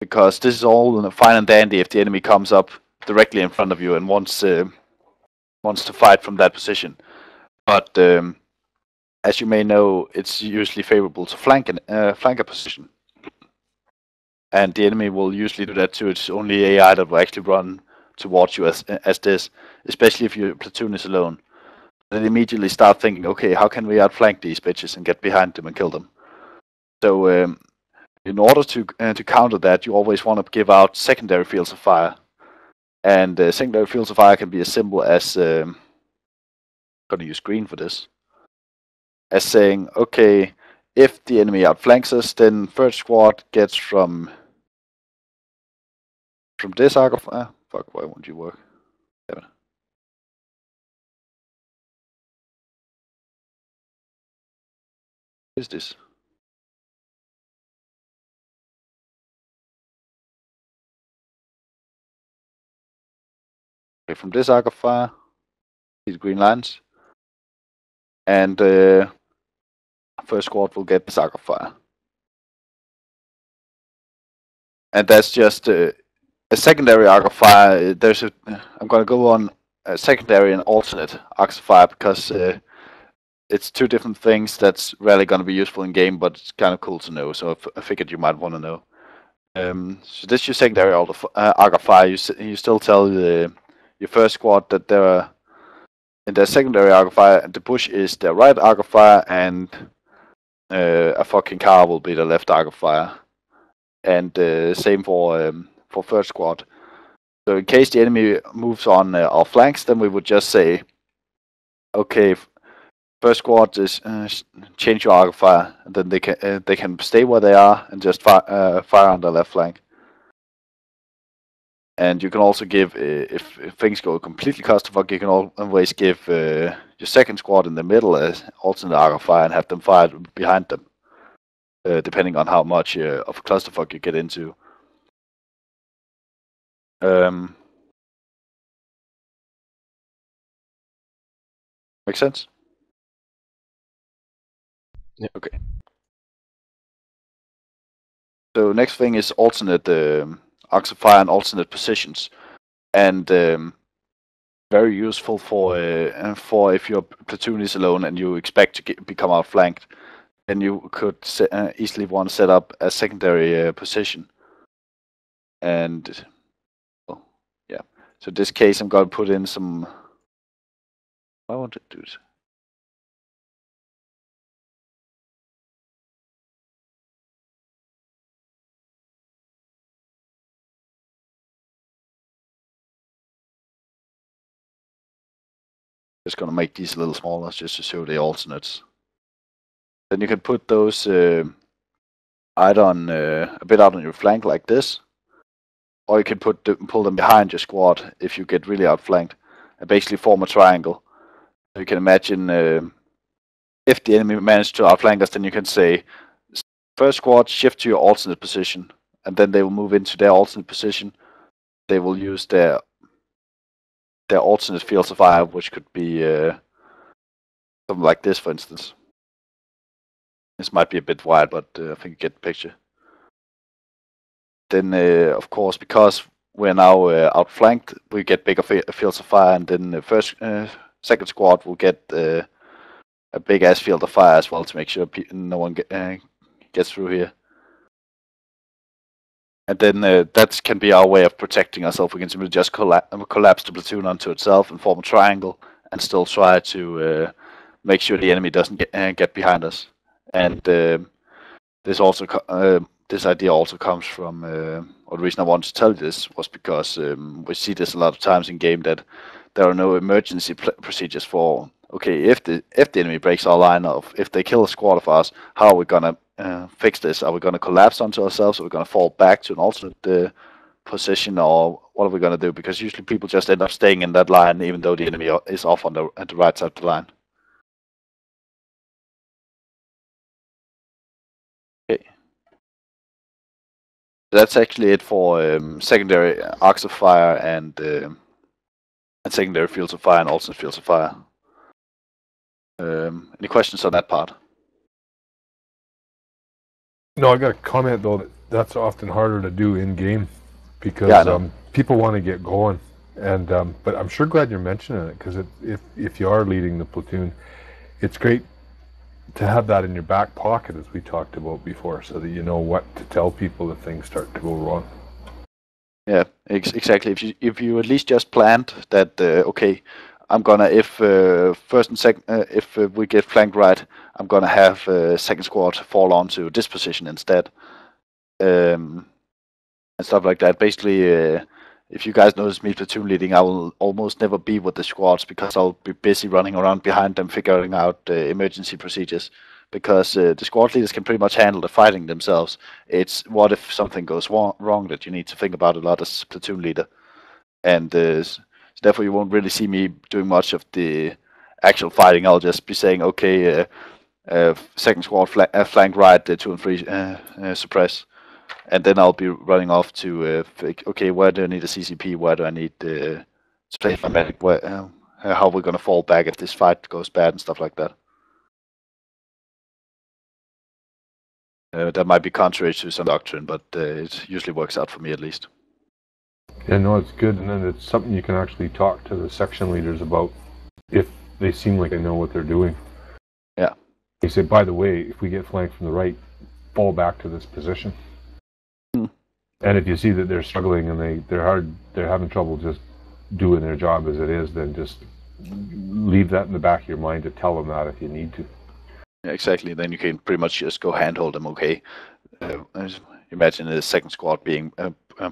because this is all fine and dandy if the enemy comes up directly in front of you and wants to fight from that position. But as you may know, it's usually favorable to flank a position, and the enemy will usually do that too. It's only AI that will actually run towards you as this, especially if your platoon is alone. Then immediately start thinking, okay, how can we outflank these bitches and get behind them and kill them? So in order to counter that, you always want to give out secondary fields of fire, and secondary fields of fire can be as simple as I'm going to use green for this, as saying, okay, if the enemy outflanks us, then third squad gets from this arc of fire. Fuck, why won't you work? Damn it. What is this? Okay, from this arc of fire, these green lines, and first squad will get this arc of fire. And that's just a secondary arc of fire. I'm going to go on a secondary and alternate arcs of fire because it's two different things that's rarely going to be useful in game, but it's kind of cool to know. So I figured you might want to know. So this is your secondary arc of fire. You still tell your first squad that in their secondary arc of fire, the bush is their right arc of fire, and a fucking car will be the left arc of fire. And same for third squad. So in case the enemy moves on our flanks, then we would just say, okay, first squad is change your arc of fire, and then they can stay where they are and just fire on the left flank. And you can also give, if things go completely clusterfuck, you can always give your second squad in the middle as alternate arc of fire and have them fire behind them, depending on how much of a clusterfuck you get into. Make sense? Yeah. Okay. So next thing is alternate arcs of fire and alternate positions, and very useful for if your platoon is alone and you expect to become outflanked, then you could easily want to set up a secondary position. And yeah, so in this case I'm going to put in some. I want to do it. Just gonna make these a little smaller just to show the alternates. Then you can put those either on a bit out on your flank like this, or you can pull them behind your squad if you get really outflanked, and basically form a triangle. So you can imagine if the enemy managed to outflank us, then you can say, first squad, shift to your alternate position, and then they will move into their alternate position. They will use their alternate fields of fire, which could be something like this, for instance. This might be a bit wide, but I think you get the picture. Then, of course, because we're now outflanked, we get bigger fields of fire, and then the second squad will get a big ass field of fire as well to make sure no one gets through here. And then that can be our way of protecting ourselves. We can simply just collapse the platoon onto itself and form a triangle, and still try to make sure the enemy doesn't get behind us. And this idea also comes from, or the reason I wanted to tell you this was because we see this a lot of times in game, that there are no emergency procedures for, okay, if the enemy breaks our line, or if they kill a squad of us, how are we gonna fix this? Are we gonna collapse onto ourselves? Are we gonna fall back to an alternate position, or what are we gonna do? Because usually people just end up staying in that line, even though the enemy is off on at the right side of the line. Okay. That's actually it for secondary arcs of fire and secondary fields of fire and alternate fields of fire. Any questions on that part? No, I got a comment though that that's often harder to do in game because Yeah, I know. people want to get going, and but I'm sure glad you're mentioning it because if you are leading the platoon, it's great to have that in your back pocket as we talked about before, so that you know what to tell people if things start to go wrong. Yeah, exactly. If you at least just planned that, okay, I'm gonna if first and second if we get flanked right, I'm gonna have second squad fall onto this position instead, and stuff like that. Basically, if you guys notice me platoon leading, I will almost never be with the squads because I'll be busy running around behind them figuring out emergency procedures. Because the squad leaders can pretty much handle the fighting themselves. It's what if something goes wrong that you need to think about a lot as platoon leader, and so therefore you won't really see me doing much of the actual fighting. I'll just be saying, okay, second squad flank right, 2 and 3 suppress, and then I'll be running off to okay, where do I need a CCP? Where do I need to place my medic? How we're gonna fall back if this fight goes bad and stuff like that. That might be contrary to some doctrine, but it usually works out for me at least. Yeah, no, it's good, and then it's something you can actually talk to the section leaders about if they seem like they know what they're doing. Yeah. You say, by the way, if we get flanked from the right, fall back to this position. And if you see that they're struggling and they're having trouble just doing their job as it is, then just leave that in the back of your mind to tell them that if you need to. Yeah, exactly. Then you can pretty much just go handhold them. Okay. Imagine the second squad being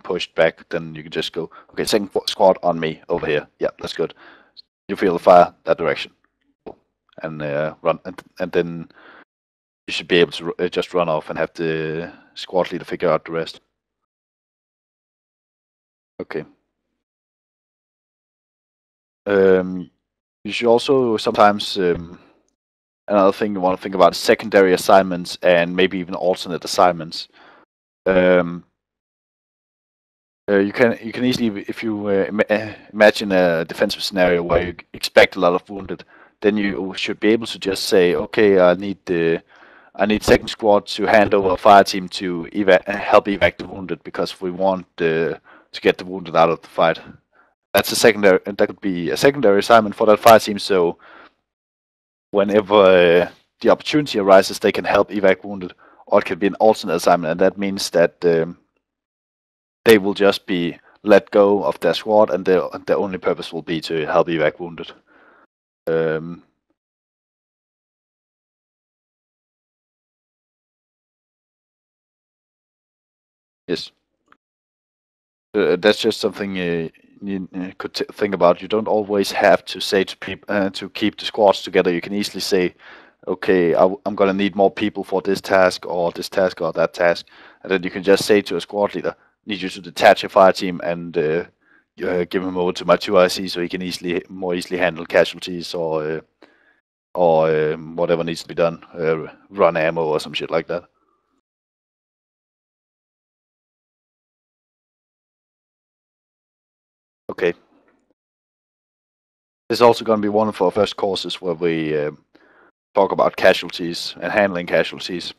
pushed back, then you can just go, okay, second squad on me over here. Yeah, that's good. You feel the fire that direction, and run, and then you should be able to just run off and have the squad leader figure out the rest. Okay. You should also sometimes another thing you want to think about is secondary assignments and maybe even alternate assignments. You can easily, if you imagine a defensive scenario where you expect a lot of wounded, then you should be able to just say, okay, I need second squad to hand over a fire team to help evac the wounded because we want to get the wounded out of the fight. That's a secondary, and that could be a secondary assignment for that fire team. So whenever the opportunity arises, they can help evac wounded, or it can be an alternate assignment, and that means that they will just be let go of their squad, and their only purpose will be to help evac wounded. Yes, that's just something you could think about. You don't always have to say to people to keep the squads together. You can easily say, okay, I'm gonna need more people for this task or that task, and then you can just say to a squad leader, need you to detach a fire team and give him over to my 2IC so he can more easily handle casualties or whatever needs to be done, run ammo or some shit like that. Okay. This is also going to be one of our first courses where we talk about casualties and handling casualties.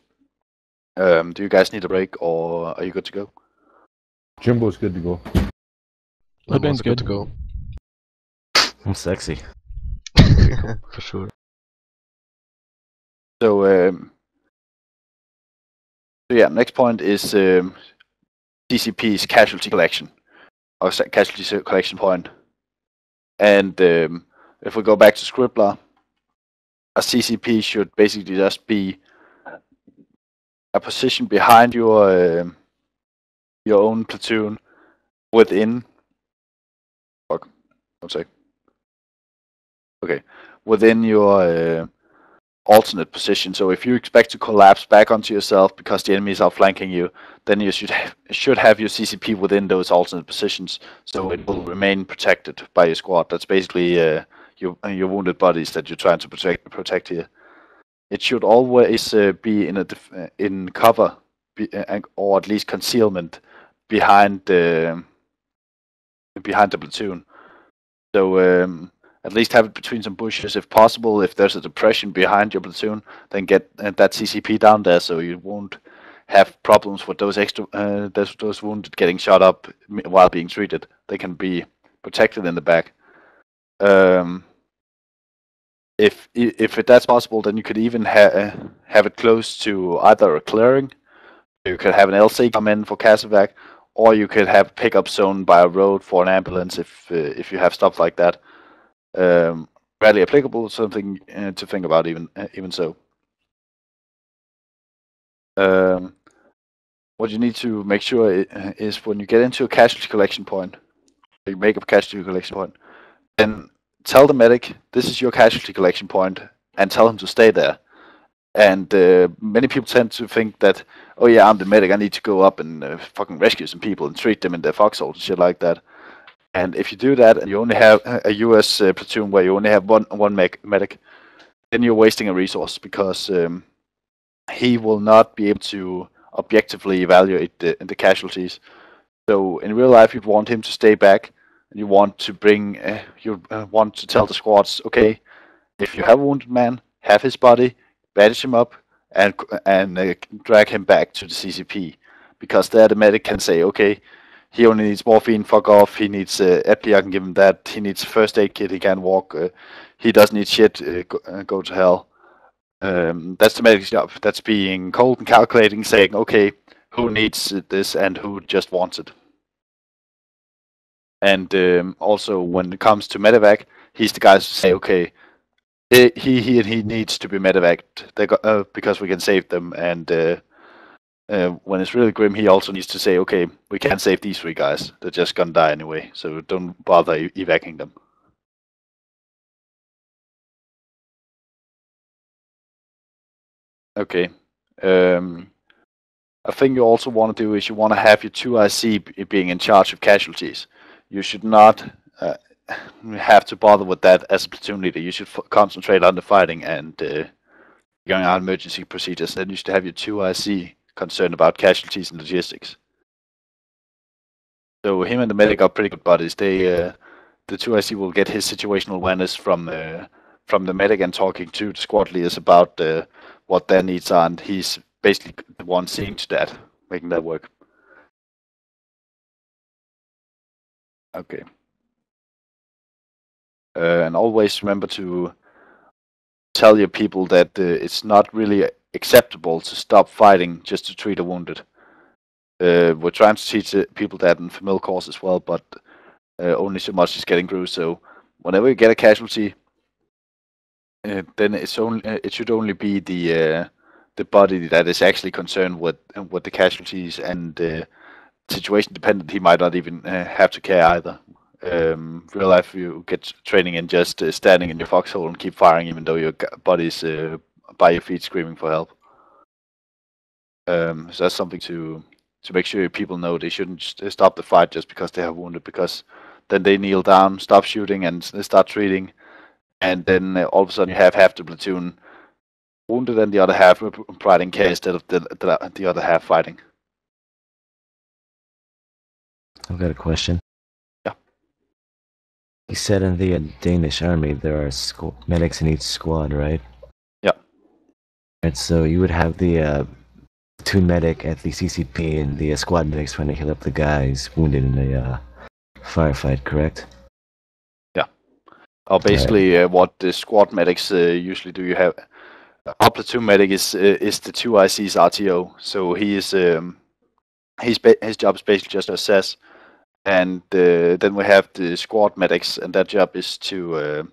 Do you guys need a break or are you good to go? Jimbo's good to go. I'm also good to go. I'm sexy. Okay, cool. For sure. So yeah, next point is CCP's casualty collection, or casualty collection point. And if we go back to Scribbler, a CCP should basically just be a position behind your own platoon within. Fuck, one sec. Okay, within your alternate position. So if you expect to collapse back onto yourself because the enemies are flanking you, then you should have your CCP within those alternate positions, so it will remain protected by your squad. That's basically your wounded bodies that you're trying to protect here. It should always be in cover, or at least concealment behind the platoon. So at least have it between some bushes if possible. If there's a depression behind your platoon, then get that CCP down there so you won't have problems with those wounded getting shot up while being treated. They can be protected in the back. If that's possible, then you could even have it close to either a clearing. You could have an LC come in for Casevac, or you could have a pickup zone by a road for an ambulance if you have stuff like that. Rarely applicable, something to think about even so. What you need to make sure is when you get into a casualty collection point, you make a casualty collection point, then tell the medic this is your casualty collection point, and tell him to stay there. And many people tend to think that, oh yeah, I'm the medic, I need to go up and fucking rescue some people and treat them in their foxholes and shit like that. And if you do that, and you only have a US platoon where you only have one medic, then you're wasting a resource, because he will not be able to objectively evaluate the casualties. So in real life, you'd want him to stay back, and you want to want to tell the squads, okay, if you have a wounded man, have his body, bandage him up, and drag him back to the CCP, because there the medic can say, okay, he only needs morphine, fuck off, he needs Epi, I can give him that, he needs first aid kit, he can't walk, he doesn't need shit, go to hell. That's the medic's job. That's being cold and calculating, saying, okay, who needs this and who just wants it. And also, when it comes to medevac, he's the guy to say, okay, he needs to be medevaced because we can save them. And when it's really grim, he also needs to say, okay, we can't save these 3 guys. They're just gonna die anyway, so don't bother evacuating them. Okay. A thing you also want to do is you want to have your 2IC being in charge of casualties. You should not have to bother with that as a platoon leader. You should concentrate on the fighting and going on emergency procedures. Then you should have your 2IC concerned about casualties and logistics. So him and the medic are pretty good buddies. The 2IC will get his situational awareness from the medic and talking to the squad leaders about what their needs are, and he's basically the one seeing to that, making that work. Okay. And always remember to tell your people that it's not really acceptable to stop fighting just to treat a wounded. We're trying to teach people that in familiar course as well, but only so much is getting through. So whenever you get a casualty, then it should only be the body that is actually concerned with the casualties, and situation dependent, he might not even have to care either. Real life, you get training in just standing in your foxhole and keep firing even though your body's by your feet screaming for help. So that's something to make sure people know. They shouldn't stop the fight just because they have wounded, because then they kneel down, stop shooting, and they start treating, and then all of a sudden you have half the platoon wounded and the other half providing care instead of the other half fighting. I've got a question. Yeah. You said in the Danish army there are medics in each squad, right? Yeah. And so you would have the platoon medic at the CCP and the squad medics trying to heal up the guys wounded in a firefight, correct? Yeah. Or basically what the squad medics usually do. You have our platoon medic is the 2IC's RTO, so he is his job is basically just to assess, and then we have the squad medics, and their job is to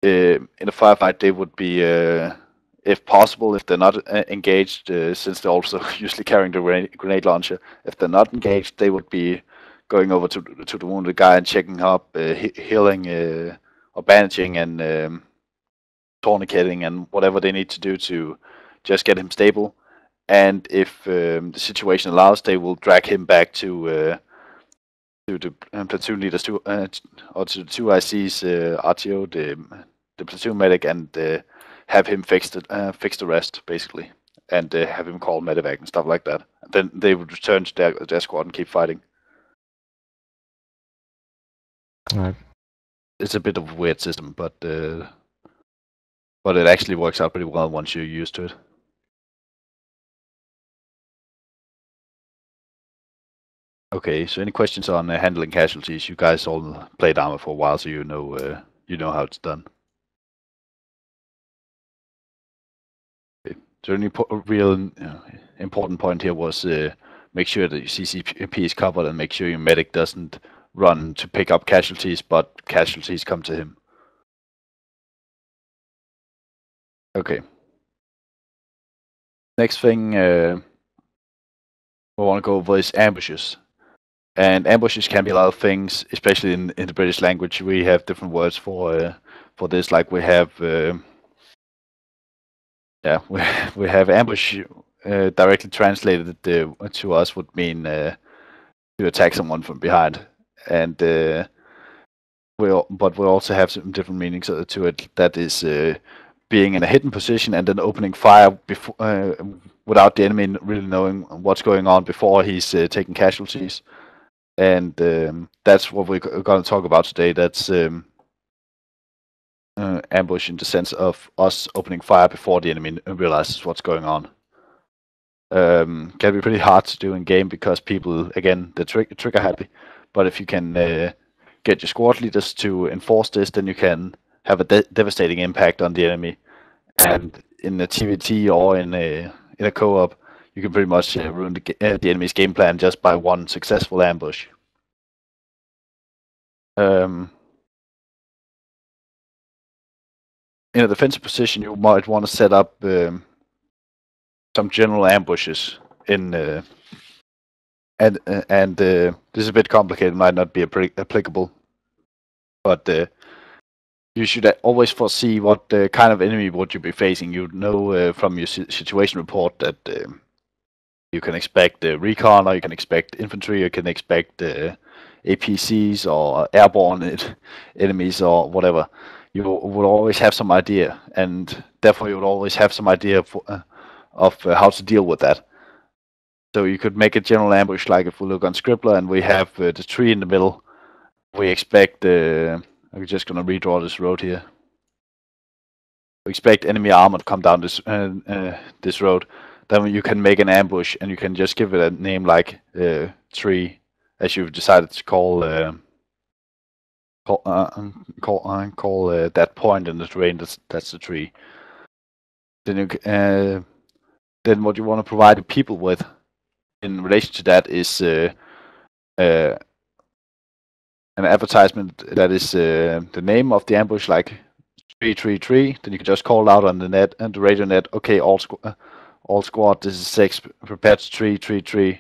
in a firefight they would be if possible, if they're not engaged, since they're also usually carrying the grenade launcher, if they're not engaged, they would be going over to the wounded guy and checking up, healing or bandaging and tourniqueting and whatever they need to do to just get him stable. And if the situation allows, they will drag him back to the platoon leaders or to the 2IC's RTO, the platoon medic, and have him fix the rest basically, and have him call medevac and stuff like that. And then they would return to their squad and keep fighting. All right. It's a bit of a weird system, but it actually works out pretty well once you're used to it. Okay, so any questions on handling casualties? You guys all played Arma for a while, so you know how it's done. Okay. So any real important point here was make sure that your CCP is covered and make sure your medic doesn't run to pick up casualties, but casualties come to him. Okay. Next thing we want to go over is ambushes. And ambushes can be a lot of things, especially in the British language. We have different words for this. Like we have, we have ambush directly translated to us would mean to attack someone from behind, and but we also have some different meanings to it. That is being in a hidden position and then opening fire before without the enemy really knowing what's going on before he's taking casualties. And that's what we're going to talk about today. That's ambush in the sense of us opening fire before the enemy realizes what's going on. Can be pretty hard to do in game because people, again, they're trigger happy. But if you can get your squad leaders to enforce this, then you can have a devastating impact on the enemy. And in a TVT or in a co-op, you can pretty much ruin the enemy's game plan just by one successful ambush. In a defensive position, you might want to set up some general ambushes in, and this is a bit complicated, might not be applicable, but you should always foresee what kind of enemy would you be facing. You know from your situation report that you can expect recon, or you can expect infantry, or you can expect APCs or airborne enemies or whatever. You would always have some idea, and therefore you would always have some idea of how to deal with that. So you could make a general ambush, like if we look on Scribbler and we have the tree in the middle, we expect, I'm just going to redraw this road here. We expect enemy armor to come down this road. Then you can make an ambush and you can just give it a name like tree, as you've decided to call that point in the terrain. That's the tree. Then you then what you want to provide the people with in relation to that is an advertisement that is the name of the ambush, like 333. Then you can just call out on the net and the radio net. Okay, all squad. This is 6. Prepared to 333.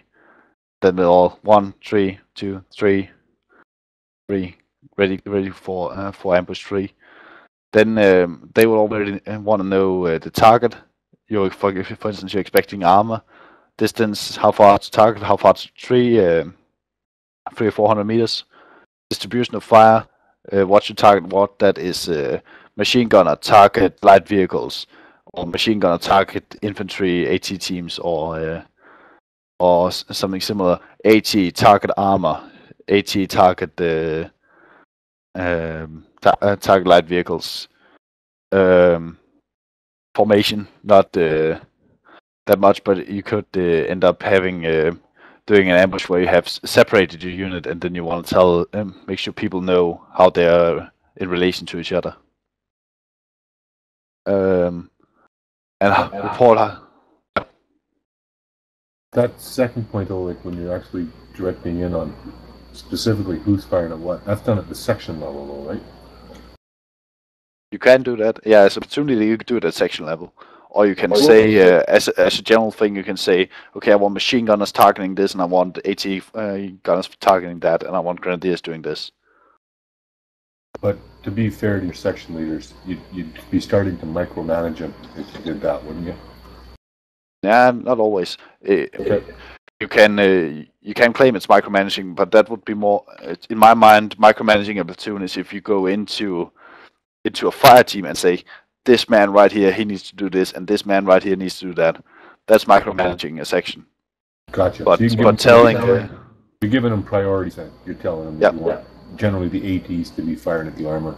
Then we're all 1, 3, 2, 3, 3. Ready for ambush 3. Then they will already want to know the target. For instance, you're expecting armor, distance, how far to target, how far to tree, 300 or 400 meters. Distribution of fire, what you target, what that is machine gunner target light vehicles, or machine gunner target infantry AT teams, or something similar. AT target armor, AT target target light vehicles. Formation, not that much, but you could end up having doing an ambush where you have separated your unit, and then you want to tell make sure people know how they are in relation to each other. And report. That second point, though, like when you're actually directing in on specifically who's firing at what, that's done at the section level, though, right? You can do that. Yeah, as an opportunity, you can do it at section level. Or you can say, as a general thing, you can say, okay, I want machine gunners targeting this, and I want AT gunners targeting that, and I want grenadiers doing this. But to be fair to your section leaders, you'd be starting to micromanage them if you did that, wouldn't you? Yeah, not always. Okay. You can claim it's micromanaging, but that would be more, in my mind, micromanaging a platoon is if you go into a fire team and say, this man right here, he needs to do this, and this man right here needs to do that. That's micromanaging a section. Gotcha. But, So but telling... you're giving them priorities then. You're telling them that you want generally the ATs to be firing at the armor.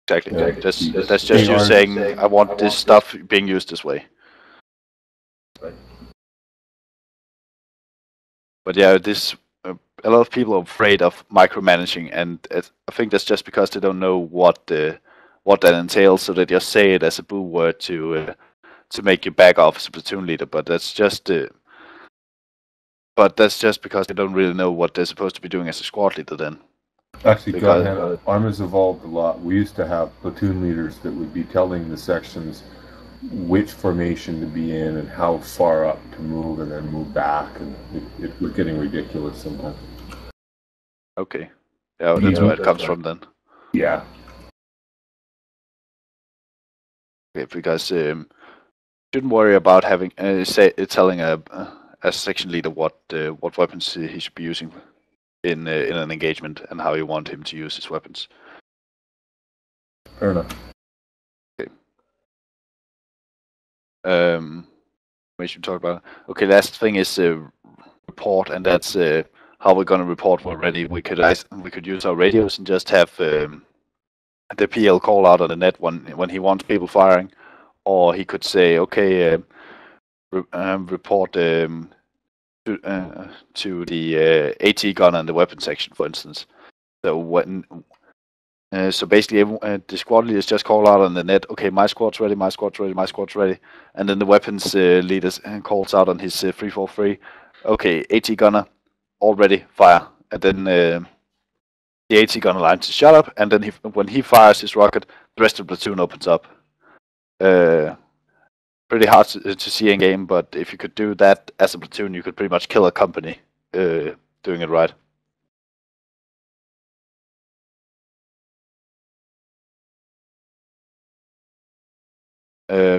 Exactly. That's just you saying, I want this stuff being used this way. But yeah, this a lot of people are afraid of micromanaging, and I think that's just because they don't know what that entails. So they just say it as a boo word to make you back off as a platoon leader. But that's just because they don't really know what they're supposed to be doing as a squad leader then. Actually, Arma's evolved a lot. We used to have platoon leaders that would be telling the sections which formation to be in and how far up to move and then move back, and it was getting ridiculous sometimes. Okay. Yeah, well, that's where it comes from then. Yeah. Okay, because shouldn't worry about having telling a section leader what weapons he should be using in an engagement and how you want him to use his weapons. Fair enough. Okay. We should talk about. Okay, last thing is report, and that's how we're gonna report we're ready. We could use our radios and just have the PL call out on the net when he wants people firing, or he could say, okay, report to the AT gun and the weapon section, for instance. So basically, the squad leaders just call out on the net, okay, my squad's ready, my squad's ready, my squad's ready, and then the weapons leaders calls out on his 343, okay, AT gunner, all ready, fire, and then the AT gunner line to shut up, and then when he fires his rocket, the rest of the platoon opens up. Pretty hard to see in game, but if you could do that as a platoon, you could pretty much kill a company doing it right.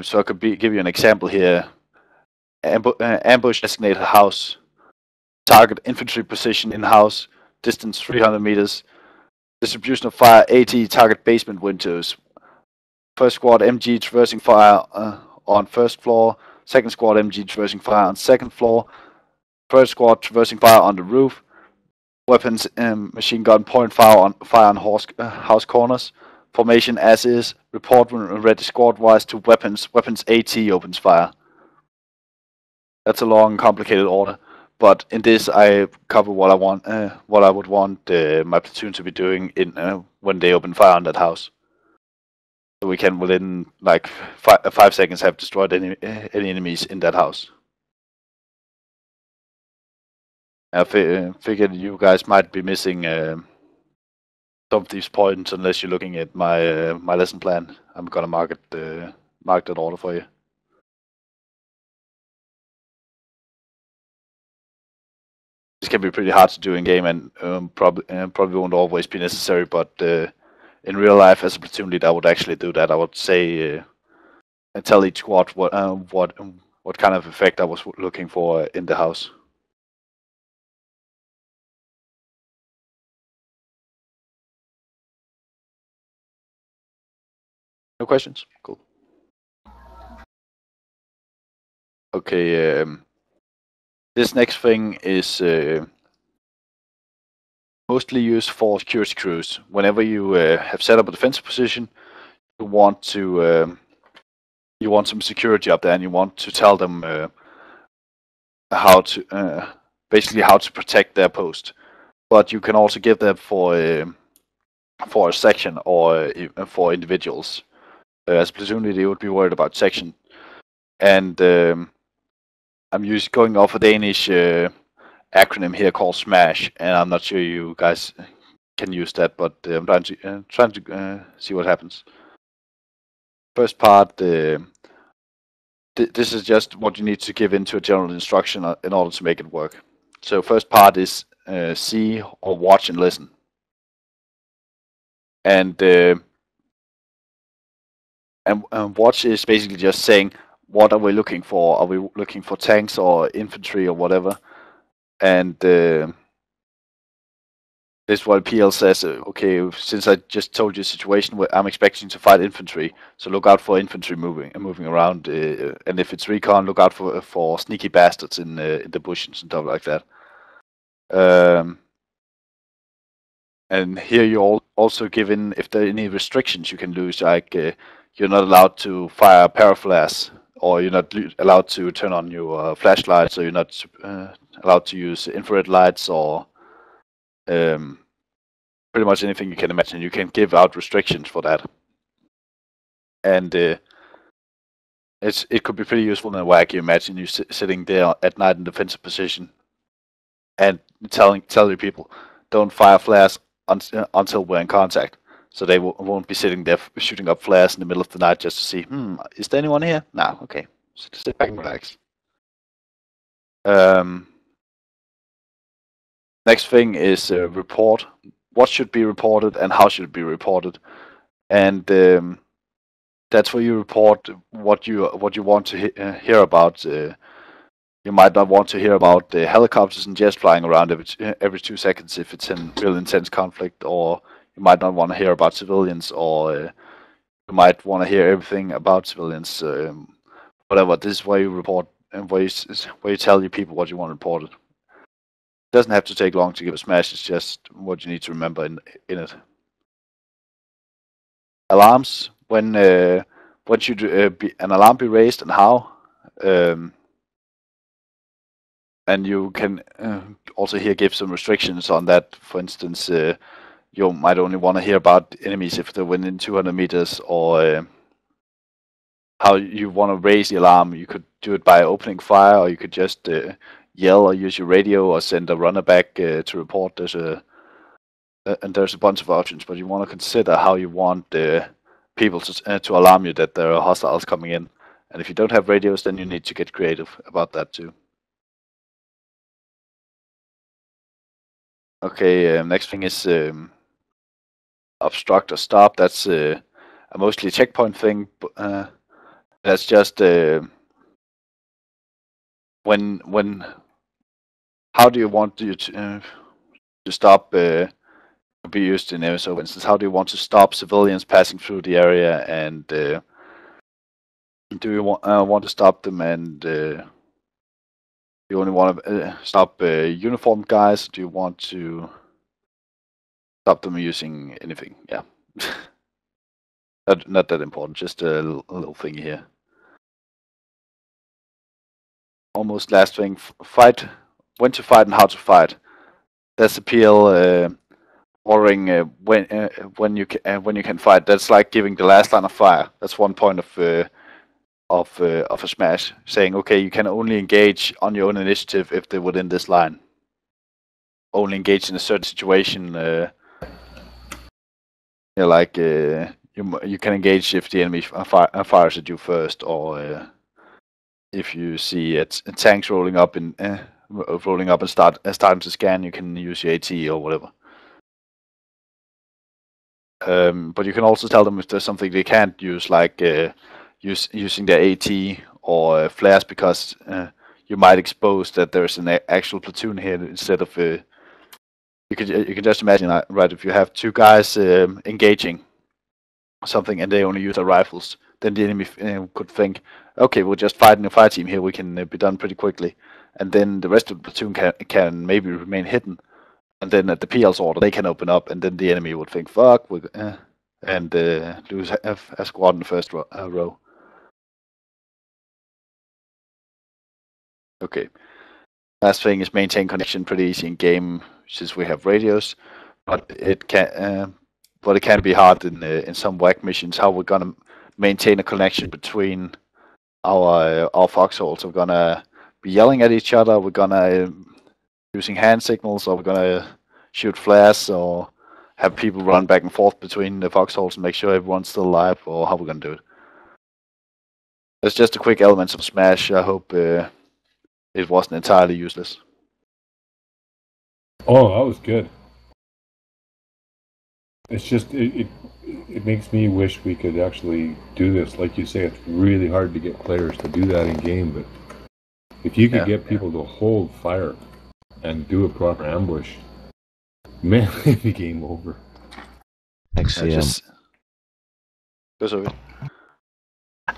So I could give you an example here. Ambush designated house. Target infantry position in house. Distance 300 meters. Distribution of fire 80. Target basement windows. First squad MG traversing fire on first floor. Second squad MG traversing fire on second floor. Third squad traversing fire on the roof. Weapons machine gun point fire on house corners. Formation as is. Report when ready squad-wise to weapons. Weapons AT opens fire. That's a long, complicated order. But in this, I cover what I want, what I would want my platoon to be doing when they open fire on that house. So we can, within like 5 seconds, have destroyed any enemies in that house. I figured you guys might be missing some of these points unless you're looking at my my lesson plan. I'm gonna mark that order for you. This can be pretty hard to do in game, and probably won't always be necessary. But in real life, as a platoon leader, I would actually do that. I would say and tell each squad what kind of effect I was looking for in the house. No questions? Cool. Okay, this next thing is mostly used for security crews. Whenever you have set up a defensive position, you want some security up there, and you want to tell them how to basically how to protect their post. But you can also give that for a section or for individuals. As platoon leader, you would be worried about section, and I'm going off a Danish acronym here called SMASH, and I'm not sure you guys can use that, but I'm trying to see what happens. First part, this is just what you need to give into a general instruction in order to make it work. So first part is see or watch and listen, and watch is basically just saying, what are we looking for? Are we looking for tanks or infantry or whatever? And this is what PL says, okay, since I just told you a situation where I'm expecting to fight infantry, so look out for infantry moving around. And if it's recon, look out for sneaky bastards in the bushes and stuff like that. And here you also given if there are any restrictions you can lose, like you're not allowed to fire paraflash, or you're not allowed to turn on your flashlights, or you're not allowed to use infrared lights or pretty much anything you can imagine. You can give out restrictions for that, and it could be pretty useful in a WAC. You imagine you sitting there at night in defensive position, and tell your people, don't fire flares until we're in contact. So they won't be sitting there shooting up flares in the middle of the night just to see, is there anyone here? No, okay. So sit back and relax. Next thing is report. What should be reported and how should it be reported? And that's where you report what you want to hear about. You might not want to hear about helicopters and jets flying around every 2 seconds if it's in real intense conflict, or you might not want to hear about civilians, or you might want to hear everything about civilians. Whatever. This is where you report and where you tell your people what you want reported. It doesn't have to take long to give a smash. It's just what you need to remember in it. Alarms. When should an alarm be raised and how? And you can also here give some restrictions on that. For instance, you might only want to hear about enemies if they're within 200 meters, or how you want to raise the alarm. You could do it by opening fire, or you could just yell or use your radio or send a runner back to report. There's a bunch of options, but you want to consider how you want people to alarm you that there are hostiles coming in. And if you don't have radios, then you need to get creative about that too. Okay, next thing is obstruct or stop. That's a mostly checkpoint thing. That's just when. How do you want you to stop? Be used in so, for instance, how do you want to stop civilians passing through the area, and do you want to stop them, and you only want to stop uniformed guys? Do you want to stop them using anything? Yeah, not that important. Just a little thing here. Almost last thing. Fight. When to fight and how to fight. That's a PL ordering when you can fight. That's like giving the last line of fire. That's one point of a smash, saying, okay, you can only engage on your own initiative if they're within this line. Only engage in a certain situation. Like you can engage if the enemy fires at you first, or if you see tanks rolling up and starting to scan, you can use your AT or whatever. But you can also tell them if there's something they can't use, like using their AT or flares, because you might expose that there's an actual platoon here instead of. You can just imagine, right? If you have two guys engaging something and they only use their rifles, then the enemy could think, okay, we're just fighting a fire team here. We can be done pretty quickly, and then the rest of the platoon can maybe remain hidden. And then at the PL's order, they can open up, and then the enemy would think, fuck, and lose a squad in the first row. Okay. Last thing is maintain connection. Pretty easy in game since we have radios, but it can be hard in some WAC missions. How we're gonna maintain a connection between our foxholes? We're gonna be yelling at each other. We're gonna using hand signals, or we're gonna shoot flares, or have people run back and forth between the foxholes and make sure everyone's still alive, or how we're gonna do it. That's just the quick elements of Smash. I hope it wasn't entirely useless. Oh, that was good. It's just it makes me wish we could actually do this. Like you say, it's really hard to get players to do that in game, but if you could get people to hold fire and do a proper ambush, man, it'd be game over. Actually, goes over.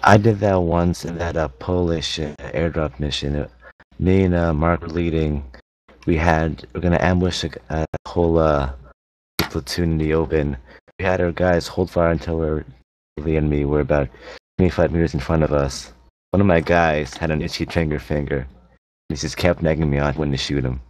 I did that once in that Polish airdrop mission. Me and Mark were leading. We're gonna ambush a whole platoon in the open. We had our guys hold fire until the enemy were about 25 meters in front of us. One of my guys had an itchy trigger finger. He just kept nagging me on when to shoot him.